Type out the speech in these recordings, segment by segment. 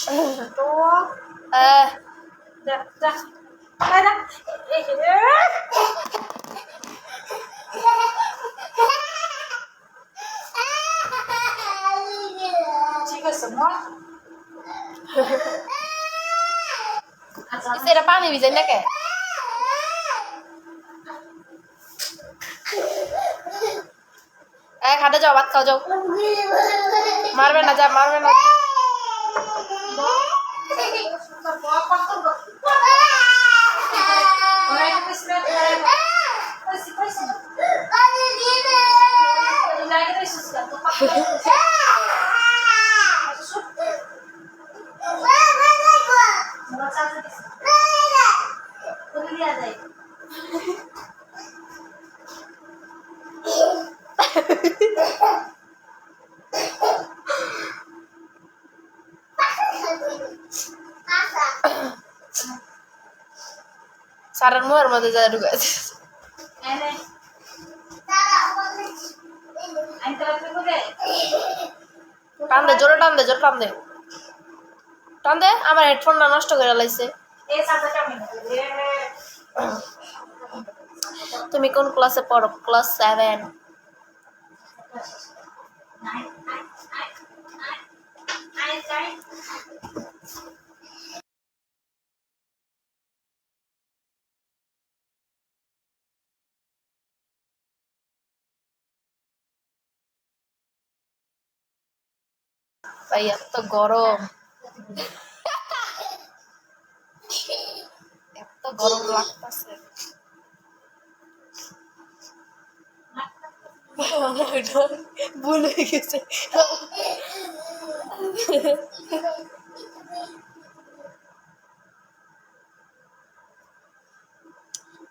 তো যা যা ঠিক আছে এটা পানি ভিজে না কে খাটে যাও ভাত খাও যাও মারবে না যা মারবে না সারার মুহের মধ্যে যা ঢুকেছে টান দে জোরে টান দে জোরে টান দে টান দে আমার হেডফোনটা নষ্ট করে লাইছে তুমি কোন ক্লাসে পড়ো ক্লাস 7 ভাই এত গরম এত গরম লাগতেছে ভুল হয়ে গেছে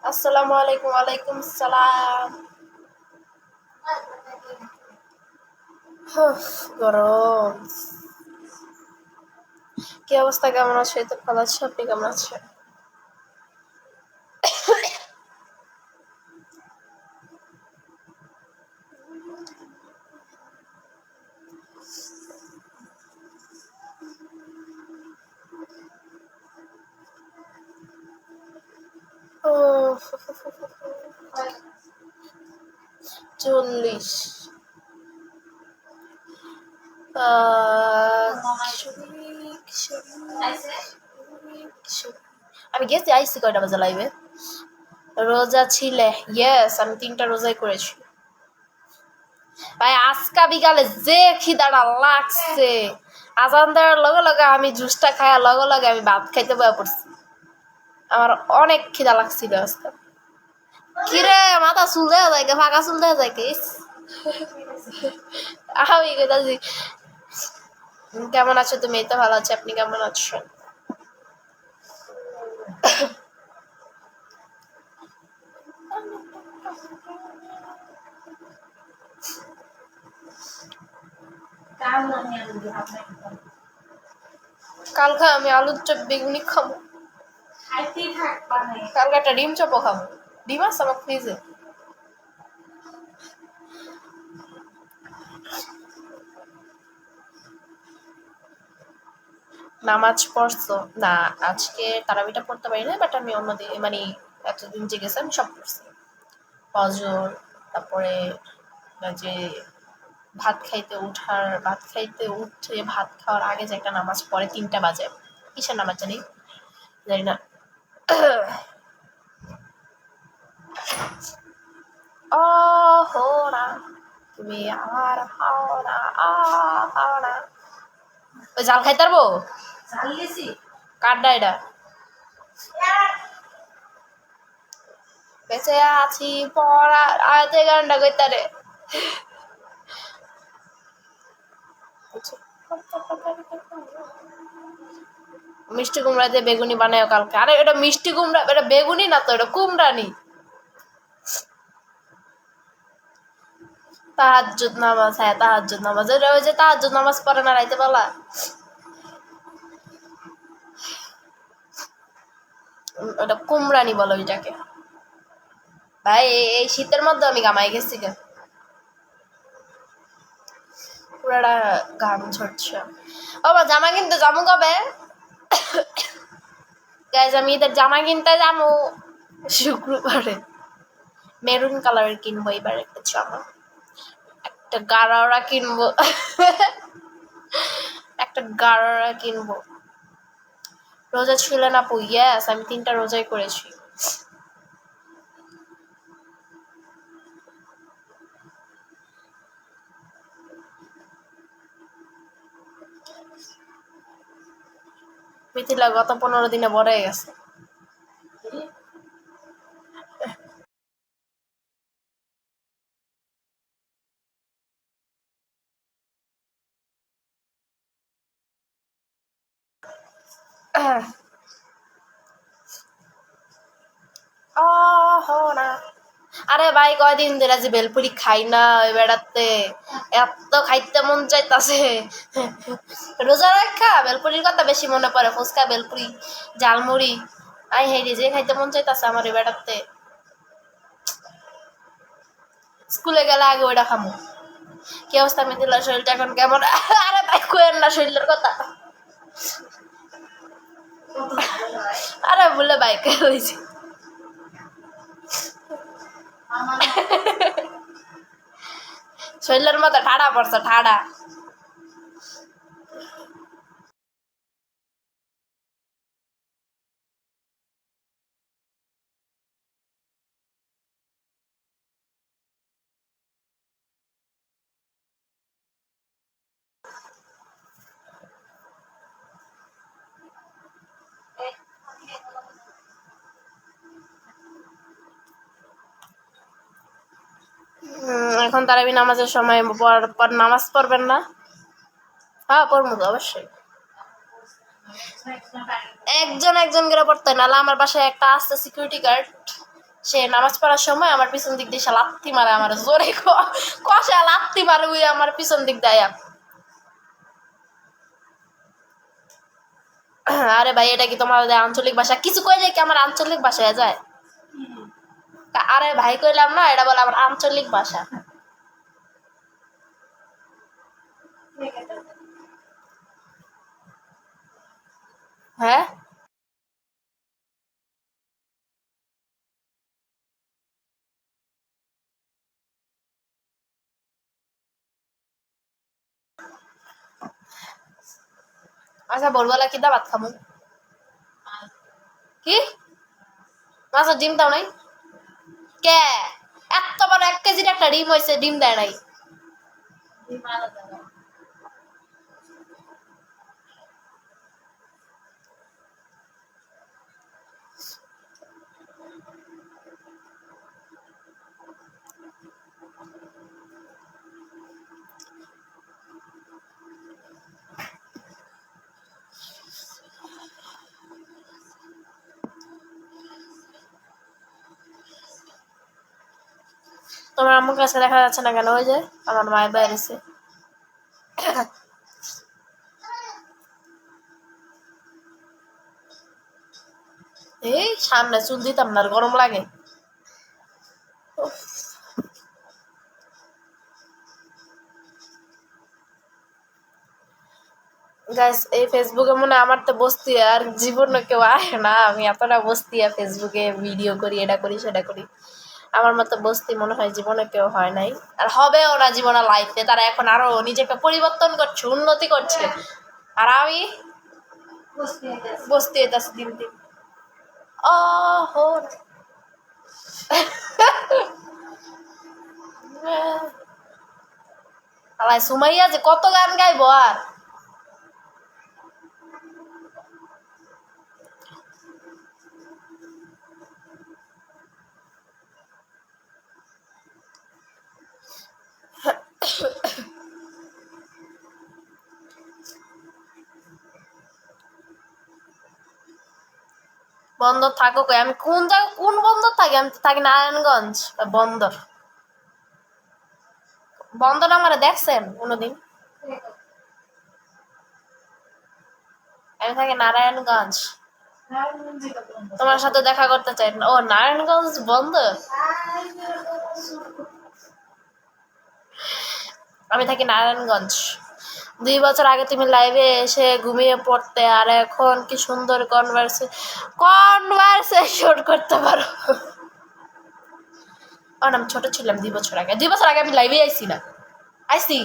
আসসালামু আলাইকুম ওয়ালাইকুম সালাম গরম কি অবস্থা কেমন আছো এই তো ভালো আছো আপনি কেমন আছেন ও 40 আমি গেছি আইসি কয়টা বাজে লাইভে রোজা ছিলে ইয়েস আমি 3টা রোজাই করেছি ভাই আজকা বিকালে যে খিদাটা লাগছে আজান দেওয়ার লগে লগে আমি জুসটা খাওয়ার লগে লগে আমি ভাত খাইতে বয়ে পড়ছি আমার অনেক খিদা লাগছিল আজকে কিরে মাথা চুল দেওয়া যায় ফাঁকা চুল দেওয়া যায় কি আমি কেতাছি কেমন আছো তুমি এই তো ভালো আছো আপনি কেমন আছো কালকে আমি আলুর চপ বেগুনি খাবো কালকে একটা ডিম চপও খাবো ডিম আছে আমার ফ্রিজে নামাজ পড়ছো না আজকে তারাবিটা পড়তে পারি না বাট আমি অন্যদিন মানে এতদিন যে গেছে আমি সব পড়ছি ফজর তারপরে যে ভাত খাইতে উঠে ভাত খাওয়ার আগে যে একটা নামাজ পড়ে 3টা বাজে কিসের নামাজ জানি জানি না না তুমি আমার হাওনা হাওনা ওই জাল খাইতে পারবো কাঠটা এটা বেঁচে আছি পড়ার আয়তে গানটা কইতারে মিষ্টি কুমড়া দিয়ে বেগুনি বানায় কালকে আরে এটা মিষ্টি কুমড়া এটা বেগুনি না তো এটা কুমড়ানি তাহাজ্জুদ নামাজ হ্যাঁ তাহাজ্জুদ নামাজ এটা ওই যে তাহাজ্জুদ নামাজ পড়ে না রাইতে বেলা ওটা কুমড়ানি বলো ওইটাকে ভাই এই শীতের মধ্যে আমি গামাই গেছি কে পুরাটা ঘাম ঝরছে বাবা জামা কিনতে যাবো কবে? গাইজ আমি ঈদের জামা কিনতে যাবো শুক্রবারে। মেরুন কালারের কিনবো এবার একটা জামা, একটা গাড়ারা কিনবো। একটা গাড়ারা কিনবো। রোজা ছিলেন আপু? ইয়েস, আমি 3টা রোজাই করেছি। মিথিলা গত 15 দিনে বড় হয়ে গেছে। না আরে ভাই কয়দিন ধরে যে বেলপুরি খাই না ওই বেড়াতে, এত খাইতে মন চাইতাছে। রোজা রাখা বেলপুরির কথা বেশি মনে পড়ে, ফুচকা বেলপুরি ঝালমুড়ি আই হেরি যে খাইতে মন চাইতাছে আমার ওই বেড়াতে। স্কুলে গেলে আগে ওইটা খামো। কি অবস্থা মিথিলার শরীরটা এখন কেমন? আরে ভাই কোয়েন না শরীরের কথা। আরে বলে বাইক হয়েছে। শরীরের মতো ঠাডা পড়ছে ঠাডা। এখন তারাবি নামাজের সময় পর নামাজ পড়বেন না? হ্যাঁ পড়বো তো অবশ্যই। একজন করে পড়তে, নাহলে আমার বাসায় একটা আছে সিকিউরিটি গার্ড, সে নামাজ পড়ার সময় আমার পিছন দিক দিয়ে লাত্তি মারে, আমার জোরে কষা লাত্তি মারে ওই আমার পিছন দিক দেয়া। আরে ভাই এটা কি তোমার আঞ্চলিক ভাষা? কিছু কইলে কি আমার আঞ্চলিক ভাষায় যায়? আরে ভাই কইলাম না, এটা বলে আমার আঞ্চলিক ভাষা। হ্যাঁ আচ্ছা ভোরবেলা কি দা ভাত খামু? কি মাছের ডিম দাও নাই কে? এত বড় 1 কেজির একটা ডিম হয়েছে, ডিম দেয় নাই? তোমার আম্মুর কাছে দেখা যাচ্ছে না কেন? ওই যে আমার মায়ের বাইরেছে। এই সামনে চুল দিতাম না, গরম লাগে। গাইস এই ফেসবুকে মনে আমার তো বসতি আর জীবনে কেউ আসে না, আমি এতটা বসতি আর ফেসবুকে ভিডিও করি, এটা করি সেটা করি। আমার মতো বসতি মনে হয় জীবনে কেউ হয় নাই, আর হবেও না জীবনে লাইফে। তারা এখন আরো নিজেকে পরিবর্তন করছে, উন্নতি করছে, আর আমি বসতি হইতাছি দিন দিন। হো সুমাইয়া যে কত গান গাইবো আর। বন্দর থাকো কই? আমি কোন জায়গা কোন বন্দর থাকি? আমি তো থাকি নারায়ণগঞ্জ বন্দর। বন্দর আমার দেখছেন কোনোদিন? আমি থাকি নারায়ণগঞ্জ। তোমার সাথে দেখা করতে চাই না। ও নারায়ণগঞ্জ বন্দর। আমি থাকি নারায়ণগঞ্জ। 2 বছর আগে তুমি লাইভে এসে ঘুমিয়ে পড়তে, আর এখন কি সুন্দর কনভারসেশন করতে পারো। আমি ছোট ছিলাম 2 বছর আগে। 2 বছর আগে আমি লাইভে আইছি না, আইছি।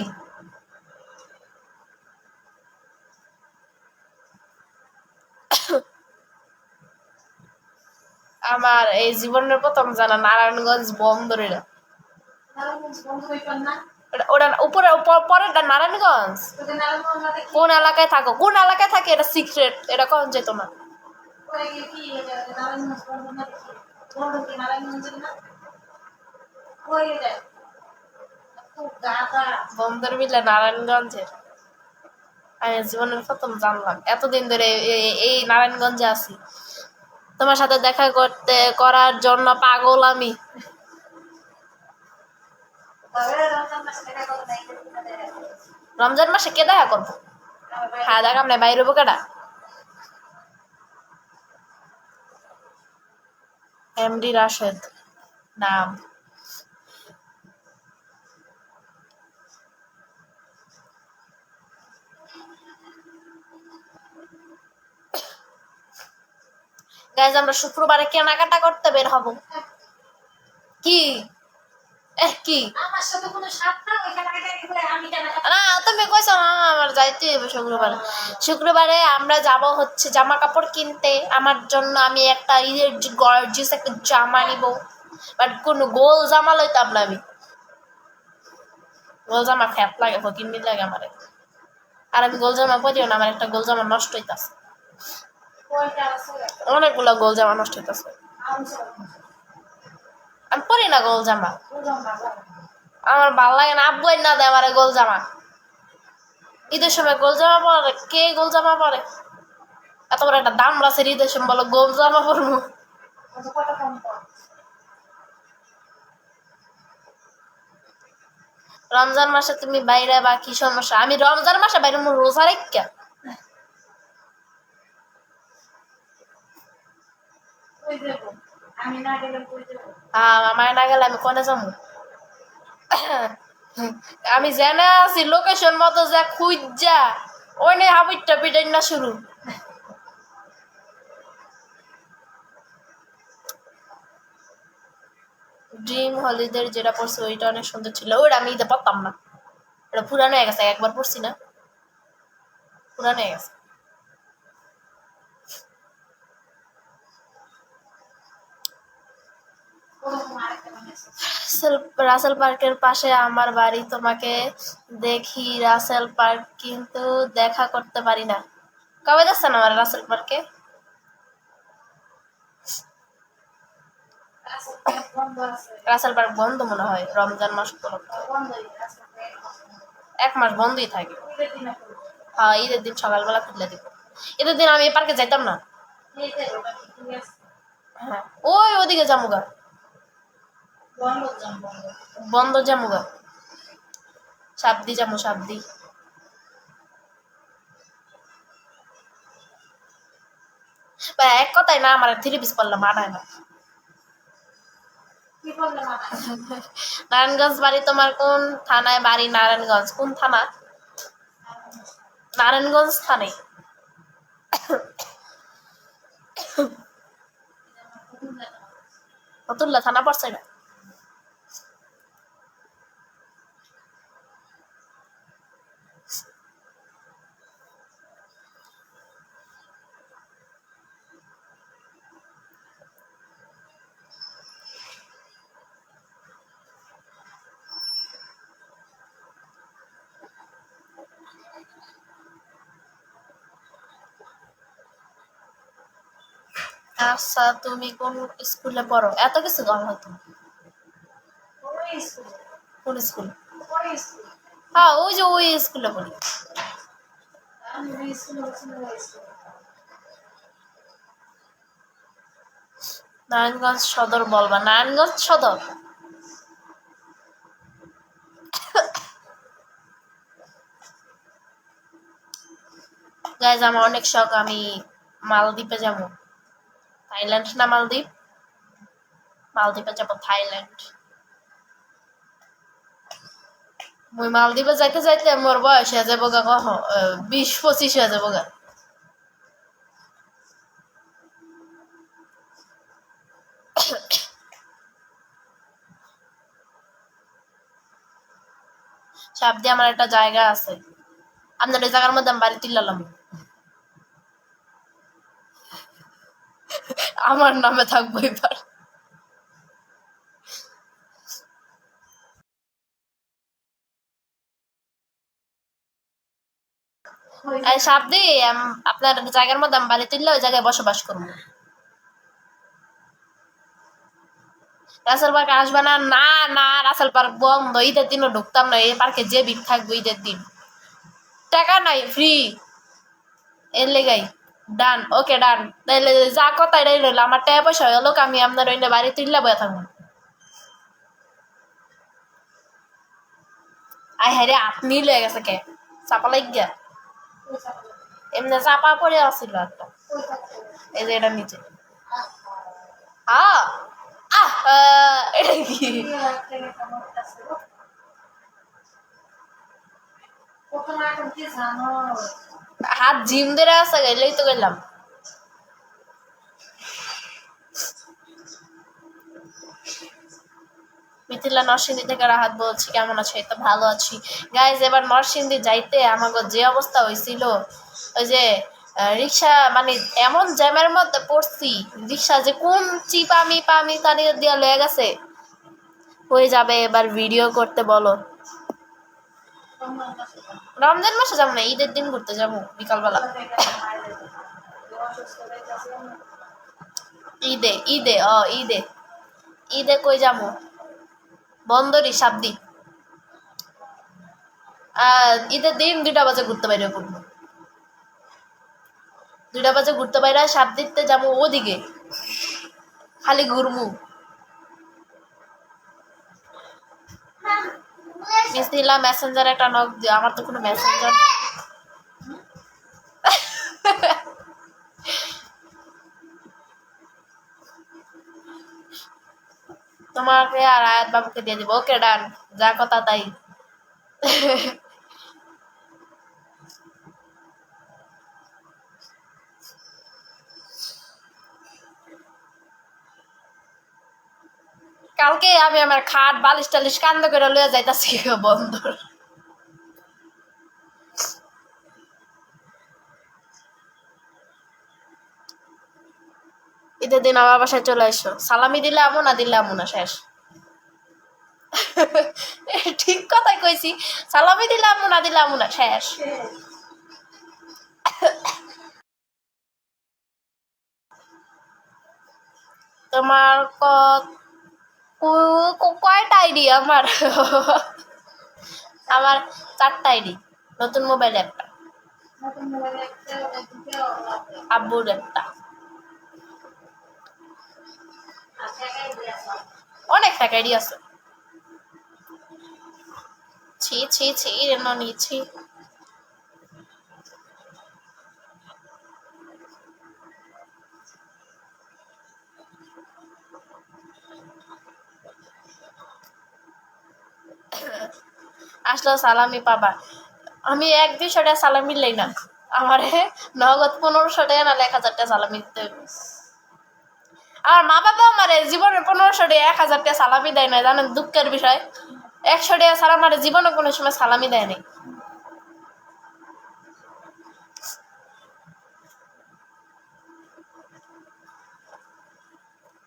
আমার এই জীবনের প্রথম জানা নারায়ণগঞ্জ বন্দরে। ওটা উপরে পরেরটা নারায়ণগঞ্জ। কোন এলাকায় থাকো, কোন এলাকায় থাকে এটা সিক্রেট, এটা কখন যেত না। বন্দর মিলে নারায়ণগঞ্জের। আমি জীবনের প্রথম জানলাম, এতদিন ধরে এই নারায়ণগঞ্জে আছি। তোমার সাথে দেখা করার জন্য পাগল আমি। রমজান মাসে কে দেখা করবো? হ্যাঁ, দেখাম না, বাইরে বোকাটা। এমডি রাশেদ নাম। গাইজ, আমরা শুক্রবারে কেনাকাটা করতে বের হব। কি কি না, তুমি কইছো আমার যাইতে হবে শুক্রবারে। শুক্রবারে আমরা যাব হচ্ছে জামা কাপড় কিনতে। আমার জন্য আমি একটা ঈদের গর্জিয়াস একটা জামা নিব, বাট কোনো গোল জামা লইতাম না আমি। গোল জামা খ্যাপ লাগে, কিনবি লাগে আমার। আর আমি গোল জামা পরিও না, আমার একটা গোল জামা নষ্ট হইতাছে। অনেকগুলো গোল জামা নষ্ট হইতাছে। আমি পরি না গোল জামা, আমার ভালো লাগে না। আব্বু না দেয় আমার গোল জামা। ঈদের সময় গোল জামা পরে কে গোল জামা পরে? এত বড় একটা দাম রাখছে ঈদের সময়, বলো গোল জামা পরবো। রমজান মাসে তুমি বাইরে বা কি সমস্যা? আমি রমজান মাসে বাইরে রোজা রেখা। মামায় না গেলে আমি কোনে যাবো? আমি জেনে আছি লোকেশন মতো যা খুঁজা ওই নিয়ে হাবিটটা পিটাই না শুরু। ড্রিম হলিডে যেটা পড়ছি ওইটা অনেক সুন্দর ছিল। ওইটা আমি ঈদে পড়তাম না, ওটা পুরানো হয়ে গেছে, একবার পড়ছি না, পুরানো হয়ে গেছে। রাসেল পার্কের পাশে আমার বাড়ি, তোমাকে দেখি রাসেল পার্ক, কিন্তু দেখা করতে পারি না। কবে যাচ্ছেন আমার রাসেল পার্কে? রাসেল পার্ক বন্ধ মনে হয় রমজান মাস উপলক্ষে। 1 মাস বন্ধই থাকে। হ্যাঁ, ঈদের দিন সকালবেলা খুলে দিব। ঈদের দিন আমি এই পার্কে যাইতাম না। হ্যাঁ, ওই ওদিকে জামুগা, বন্ধ জামুগা, সাবদি জামু, সাবদি। এক কথায় না, আমার 3 পিস পড়লাম মানায় না। নারায়ণগঞ্জ বাড়ি তোমার কোন থানায় বাড়ি? নারায়ণগঞ্জ কোন থানা? নারায়ণগঞ্জ থানায়। ফতুল্লা থানা পড়ছে না। আচ্ছা, তুমি কোন স্কুলে পড়ো? এত কিছু গল্প হতো। কোন স্কুল? হ্যাঁ, ওই যে ওই স্কুলে পড়ি। নারায়ণগঞ্জ সদর বলবা? নারায়ণগঞ্জ সদর। গাইজ, আমার অনেক শখ আমি মালদ্বীপে যাবো। থাইল্যান্ড না মালদ্বীপ? মালদ্বীপে যাবো, থাইল্যান্ড। মুই মালদ্বীপে যাইতে যাইতে মোর বয়স হয়ে যাবো গা 20-25 হয়ে যাবো গা। সামনে আমার একটা জায়গা আছে, আপনার ওই জায়গার মধ্যে আমি বাড়ি তুললাম, আমার নামে থাকবো এবার। সামনে আপনার জায়গার মধ্যে আমি বাড়ি তুললে ওই জায়গায় বসবাস করবো। রাসেল পার্ক আসবে না? না না, রাসেল পার্ক বন্ধ, ঈদের দিনও ঢুকতাম না এই পার্কে, যে ভিড় থাকবো ঈদের দিন। টাকা নাই, ফ্রি, এর লেগাই। ডান, ওকে ডান। তাইলে যা কথা এটাই রইলো, আমার টাকা পয়সা হলো, আমি আপনার ওই বাড়ি তুললে বয়ে থাকবো। আই হ্যাঁ রে, আপনি লয়ে গেছে কে? চাপা লাগ গিয়া এমনি চাপা পড়ে আসছিল একটা, এই যে এটা নিচে। এটা কি? হাত জিম ধরে আসা গেলেই তো গেলাম। মিথিলা নরসিংদী থেকে রাহাত বলছি, কেমন আছো? এই তো ভালো আছি গাইজ। এবার নরসিংদী যাইতে আমাকে যে অবস্থা হয়েছিল, ওই যে রিক্সা, মানে এমন জ্যামের মধ্যে পড়ছি, রিক্সা যে কোন চিপামি পামি তাড়িয়ে দিয়া লয়ে গেছে। হয়ে যাবে এবার ভিডিও করতে বলো। রমজান মাসে যাবো না, ঈদের দিন ঘুরতে যাবো বিকালবেলা। ঈদে ঈদে ঈদে ঈদে কই যাবো? বন্দরই সাবদি। ঈদের দিন 2টা বাজে ঘুরতে বাইরে পড়বো, 2টা বাজে ঘুরতে বাইরে সাবদিতে যাবো ওদিকে, খালি ঘুরমু। মিসিলা মেসেঞ্জার একটা নক দিও, আমার তো কোনো মেসেঞ্জার নেই। তোমাকে আর আয়াত বাবুকে দিয়ে দিব। ওকে ডান, যা কথা তাই। কালকে আমি আমার খাট বালিশ টালিশ কান্দ করে লয়ে যাইতাছি বন্দর। ঈদের দিন আমার বাসায় চলে এসো, সালামি দিলে আমো, না দিলে আমো না, শেষ। ঠিক কথাই কইছি, সালামি দিলে আমো, না দিলে আমো না, শেষ। তোমার কয়টা আইডি আমার? আমার 4টা আইডি, নতুন মোবাইল একটা, আব্বুর একটা, অনেক টাকা আইডি আছে। ছি ছি ছি রেন নিচ্ছি। আসলে সালামি পাবা, আমি 1-200 টাকা সালামি লই না, আমারে নগদ 1500 টাকা না 1000 টাকা সালামি দিতে হইব। আমার মা বাবা আমারে জীবনে 1500 টাকা 1000 টাকা সালামি দেয় না, জানেন দুঃখের বিষয়। 100 টাকা ছাড়া আমার জীবনে কোনো সময় সালামি দেয় নাই।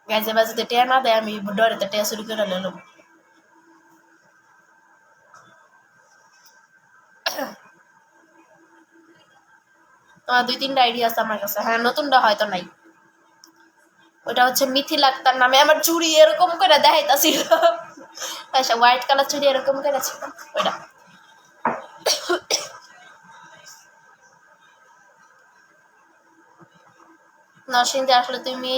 গাইজে বাজেতে টেয়া না দেয়, আমি ডরেতে টেয়া চুরি করে নিলাম। তোমার 2-3টা আইডি আছে আমার কাছে, হ্যাঁ নতুনটা হয়তো নাই। ওটা হচ্ছে মিথিলা আক্তার নামে, আমার চুড়ি এরকম করে দেখাইতাছিল, আচ্ছা হোয়াইট কালার চুড়ি এরকম করে ছিল ওইটা। নরসিংদী আসলে তুমি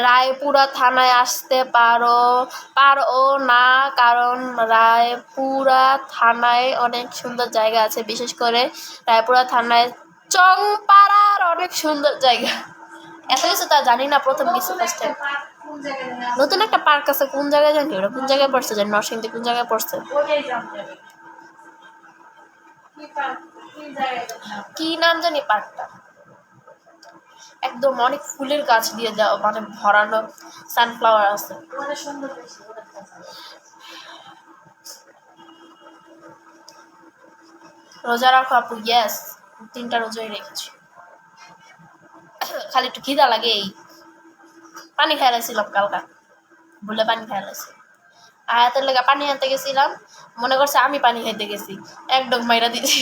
রায়পুরা থানায় আসতে পারো না, কারণ রায়পুরা থানায় অনেক সুন্দর জায়গা আছে, বিশেষ করে রায়পুরা থানায় চংপাড়ার অনেক সুন্দর জায়গা। এত কিছু তা জানি না, প্রথম কিছু ফার্স্ট টাইম। নতুন একটা পার্ক আছে, কোন জায়গায় জানি, ওটা কোন জায়গায় পড়ছে জানি, নরসিংদী কোন জায়গায় পড়ছে। কি নাম জানি পার্কটা, একদম অনেক ফুলের গাছ দিয়ে যাও, মানে ভরানো, সানফ্লাওয়ার আছে। রোজা রাখো আপু? ইয়েস, 3টা রোজাই রেখেছি। খালি একটু খিদা লাগে এই। পানি খেয়ালাইছিলাম কালকা, ভুলে পানি খেয়ালাইছি। আয়াতের লেগে পানি আনতে গেছিলাম, মনে করছে আমি পানি খাইতে গেছি, এক ডোক মাইরা দিছি।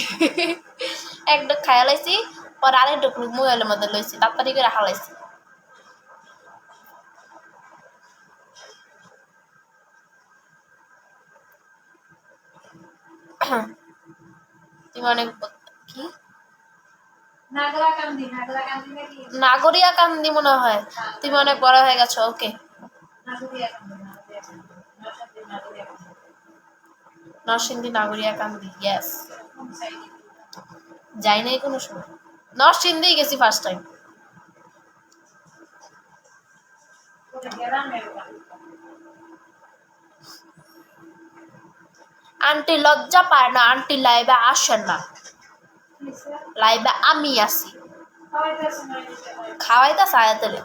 এক ডোক খায়ালাইছি, পর আরেক ডোক মোবাইলের মধ্যে লইছি, তাড়াতাড়ি করে হালাইছি। তুমি অনেক কি নাগরিয়া কান্দি মনে হয়, তুমি অনেক বড় হয়ে গেছো। ওকে, নরসিংদী নাগরিয়া কান্দি, ইয়েস। যাই নাই কোনো সময়, নরসিংদী গেছি ফার্স্ট টাইম। আন্টি লজ্জা পায় না, আন্টি লাইভে আসেন না, লাইভে আমি আসি। খাওয়াইতাছে আয়াতেলে।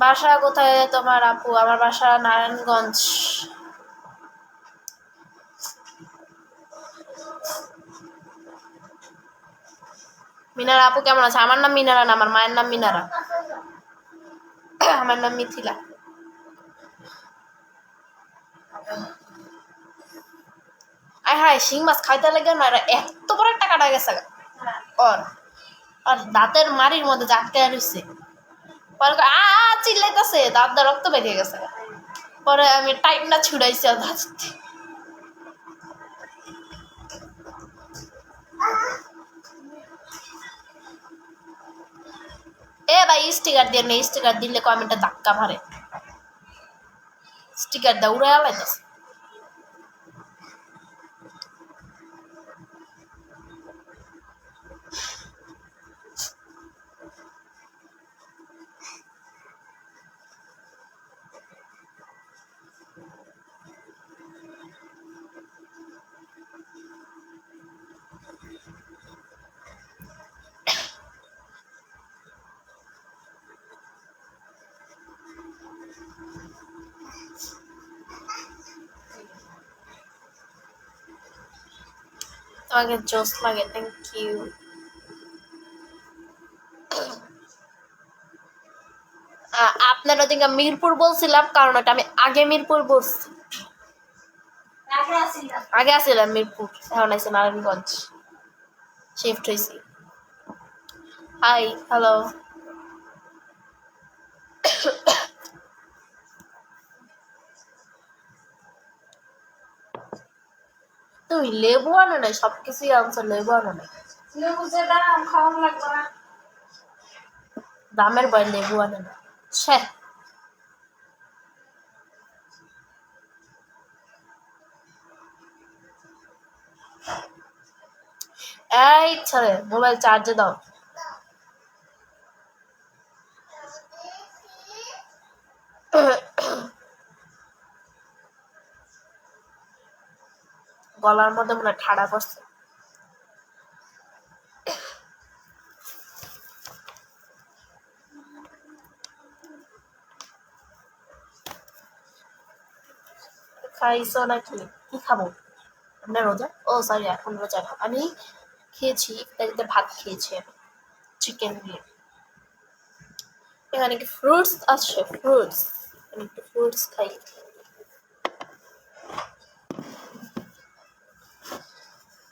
বাসা কোথায় তোমার আপু? আমার বাসা নারায়ণগঞ্জ। মিনারা আপু কেমন আছে? আমার নাম মিনারা না, আমার মায়ের নাম মিনারা। আমার নাম মিথিলা। আয় হায়, শিং মাছ খাইতে লাগে না, এত বড় একটা কাটা গেছে ওর, আর দাঁতের মারির মধ্যে জাটকে রয়েছে। পরে চিল্লাইতেছে, দাঁত দা রক্ত বেরিয়ে গেছে। পরে আমি টাইমটা ছুড়াইছি আর ভাজতে। এ ভাই স্টিকার দিয়ে নেই, স্টিকার দিলে কমেন্টে ধাক্কা মারে, স্টিকার দা উড়ে আলাইতেছে। তোমাকে জোস লাগে, থ্যাংক ইউ। আপনার ওদিকে মিরপুর বলছিলাম, কারণ ওটা আমি আগে মিরপুর বলছি, আগে আসছিলাম মিরপুর, এখন আছে নারায়ণগঞ্জ, শিফট হয়েছি। Hi, hello. তুমি লেবু আনো নাই? সবকিছুই আনছো, লেবু আনো নাই। দামের বয় লেবু আনে না। এই ছেলে, মোবাইল চার্জে দাও। গলার মধ্যে মনে হয় ঠাড়া পড়ছে। খাইছো নাকি? কি খাবো? আমরা রোজা? ও সরি, এখন রোজা না। আমি খেয়েছি, ইফতারিতে ভাত খেয়েছি আমি, চিকেন দিয়ে। এখানে কি ফ্রুটস আছে? ফ্রুটস, আমি একটু ফ্রুটস খাই।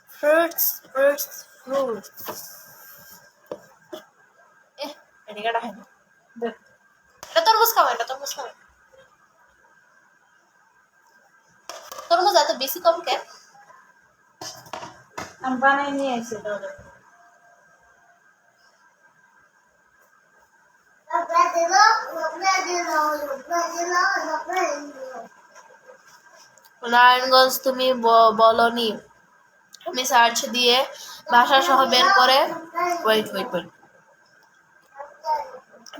Fruits fruits fruits. এদিকে রাখেন, এটা তরমুজ খাও, এটা তরমুজ খাও। তরমুজ এত বেশি কম কেন? আমি বানাই নিয়ে এসে দাও। নারায়ণগঞ্জ তুমি বলনি, আমি সার্চ দিয়ে ভাষা সহ বের করে, ওয়েট ওয়েট ওয়েট,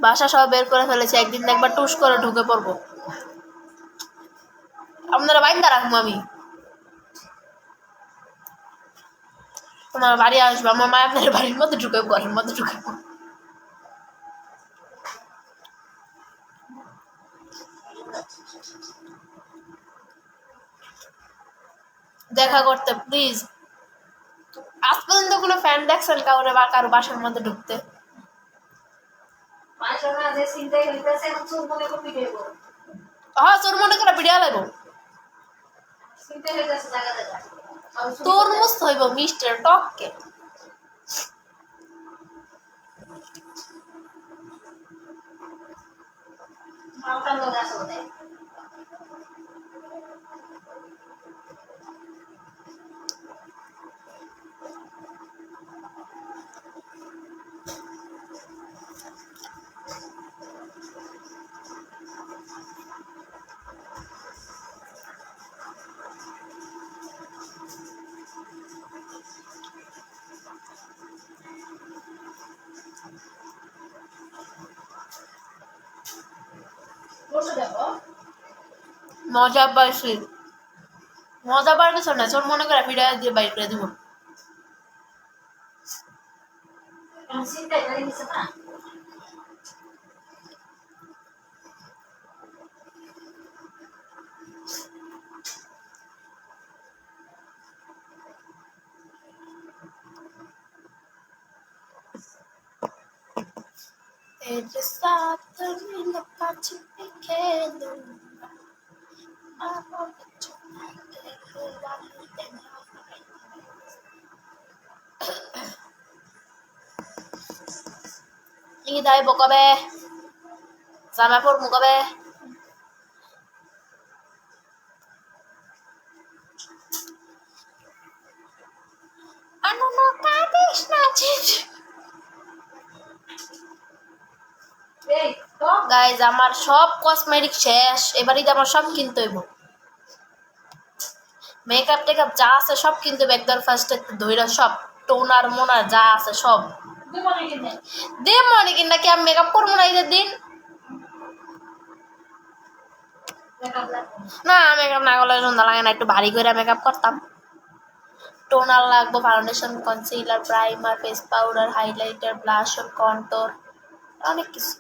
ভাষা সহ বের করে ফেলেছি। একদিন একবার টুস করে ঢুকে পড়বো, আপনারা বাইন্দা রাখবো আমি। আমার বাড়ি আসবে, আমার মা আপনার বাড়ির মধ্যে ঢুকে, ঘরের মধ্যে ঢুকে। দেখা করতে প্লিজ। আজ পর্যন্ত কোনো ফ্যান দেখছেন কাউরে বা কারো বাসার মধ্যে ঢুকতে? হ্যাঁ, তোর মনে করে ভিডিও লাগবো, তোর মস্ত হইব মিস্টার টককে। মজা পাইছি, মজা পাওয়ার কিছু না, তোর মনে করে ভিডিও দিয়ে বাইক করে দিব। ঈদ আইব কবে? জামা পরবো কবে? গাইজ আমার সব কসমেটিক শেষ, এবারই আমার সব কিনতে হইব। মেকআপ টেকআপ যা আছে সব কিনতে হইব একবার, ফার্স্টে ধইরা সব টোনার মোনার যা আছে সব দে মনে কিনা কি আমি মেকআপ করবো না ঈদের দিন? না মেকআপ না করলে সন্ধ্যা লাগে না, একটু ভারী করে মেকআপ করতাম। টোনার লাগবো, foundation, concealer, primer, face powder, highlighter, blusher, contour, অনেক কিছু।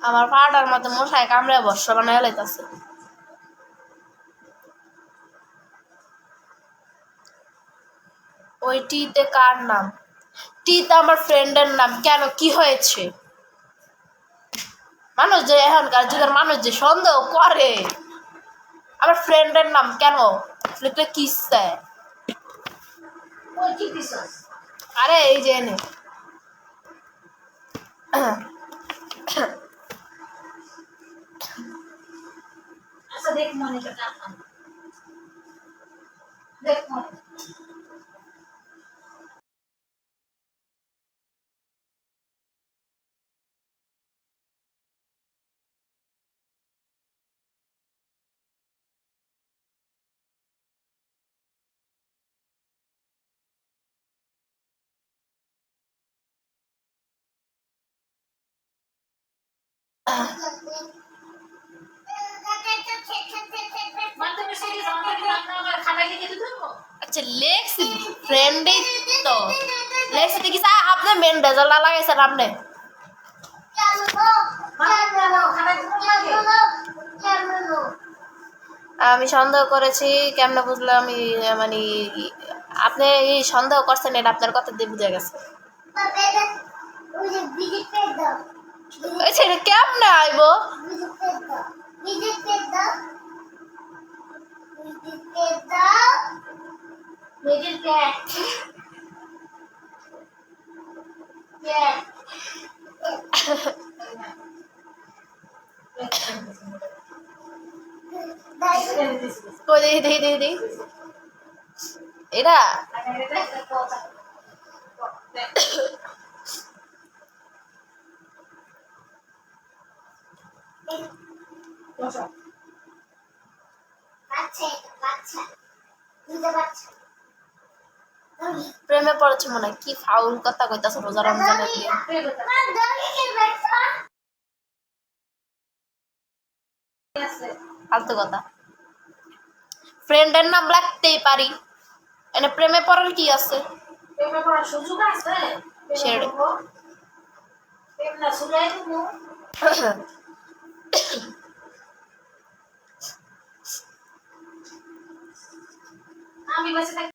আমার পাউডার মধ্যে মশায় কামড়ে বর্ষ বানায় লাইতাছে। ওই টিতে কার নাম? টিতে আমার ফ্রেন্ডের নাম। কেন, কি হয়েছে? মানুষ যে এখনকার যুগের মানুষ যে সন্দেহ করে, আমার ফ্রেন্ডের নাম কেন লিখলে কি চায়? আরে এই যে এনে দেখ মনে দেখ মনে আচ্ছা লেখছি ফ্রেন্ডই তো লেখছি দেখি আপনি মেন রেজাল্ট লাগাইছেন আপনি। আমি সন্দেহ করেছি, কেমনে বুঝলো আমি? মানে আপনি এই সন্দেহ করছেন, এটা আপনার কথা দিয়ে বুঝে গেছে। কেমনে আইব? দেখি এটা প্রেমে পড়েছে মনে হয়। কি ফাউল কথা কইতাছ রোজা রমজানে দিয়ে। ফালতু কথা। ফ্রেন্ডের নাম রাখতেই পারি, এনে প্রেমে পড়ার কি আছে? প্রেমে পড়ার সুযোগ আছে? সেটাই। প্রেম না শুনাই দেবো। আমি বাসে